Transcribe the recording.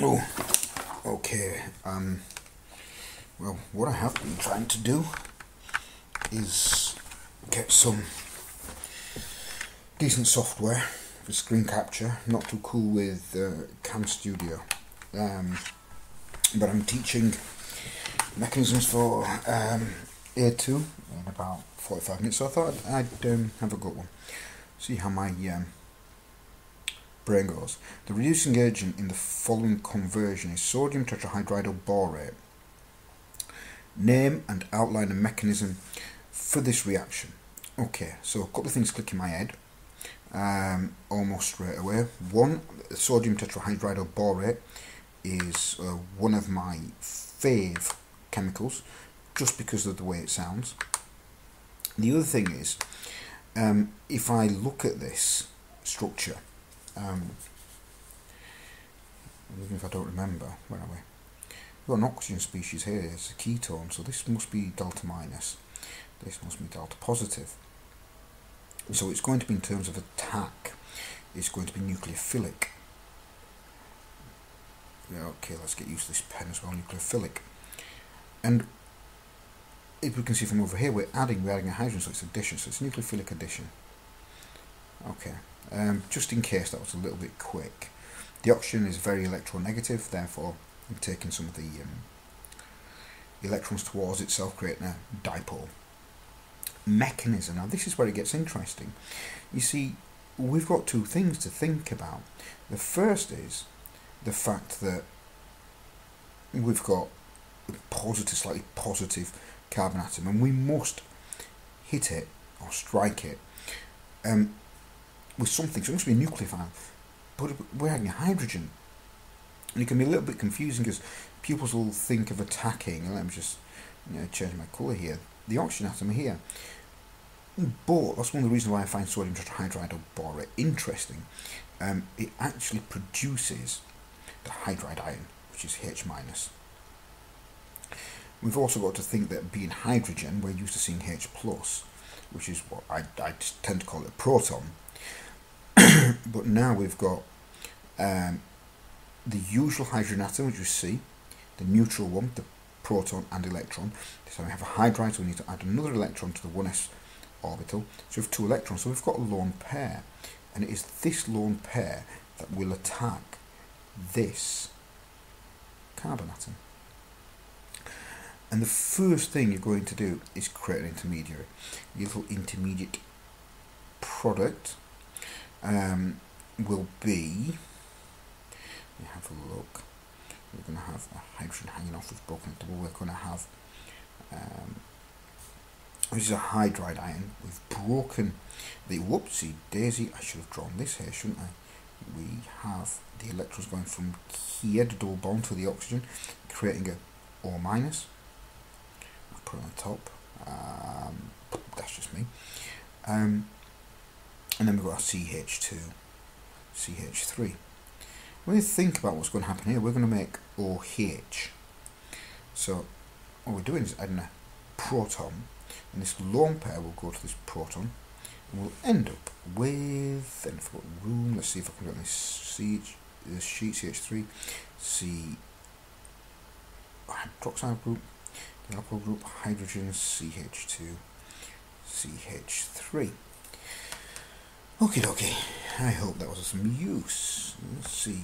Oh, okay. Well, what I have been trying to do is get some decent software for screen capture. Not too cool with Cam Studio, but I'm teaching mechanisms for A2 in about 45 minutes. So I thought I'd have a good one. See how my brain goes. The reducing agent in the following conversion is sodium tetrahydroborate. Name and outline a mechanism for this reaction. Okay, so a couple of things click in my head almost straight away. One, sodium tetrahydroborate is one of my fave chemicals just because of the way it sounds. The other thing is, if I look at this structure, even if I don't remember, where are we? We've got an oxygen species here, it's a ketone, so this must be delta minus, this must be delta positive. So it's going to be, in terms of attack, it's going to be nucleophilic. Yeah, okay, let's get used to this pen as well, nucleophilic. And if we can see from over here, we're adding a hydrogen, so it's addition, so it's nucleophilic addition. Okay, just in case that was a little bit quick. The oxygen is very electronegative, therefore I'm taking some of the electrons towards itself, creating a dipole. Mechanism, now this is where it gets interesting. You see, we've got two things to think about. The first is the fact that we've got a positive, slightly positive carbon atom, and we must hit it or strike it with something. So it must be a nucleophile, but we're adding hydrogen, and it can be a little bit confusing because pupils will think of attacking. And let me just change my colour here. The oxygen atom here, but that's one of the reasons why I find sodium tetrahydroborate interesting. It actually produces the hydride ion, which is H minus. We've also got to think that being hydrogen, we're used to seeing H plus, which is what I tend to call it a proton. But now we've got the usual hydrogen atom, which you see, the neutral one, the proton and electron. So we have a hydride, so we need to add another electron to the 1s orbital. So we have two electrons, so we've got a lone pair, and it is this lone pair that will attack this carbon atom. And the first thing you're going to do is create an intermediary. Your little intermediate product will be, let me have a look, we're going to have a hydrogen hanging off with broken double. We're going to have, this is a hydride ion. We've broken the, whoopsie daisy, I should have drawn this here, shouldn't I? We have the electrons going from here, the double bond to the oxygen, creating a O minus. I'll put it on the top, that's just me. And then we've got our CH2, CH3. When you think about what's going to happen here, we're going to make OH. So what we're doing is adding a proton, and this lone pair will go to this proton, and we'll end up with, and if I've got room, let's see if I can get this sheet CH3, C hydroxide group, the alkyl group, hydrogen, CH2, CH3. Okie dokie, I hope that was of some use. Let's see.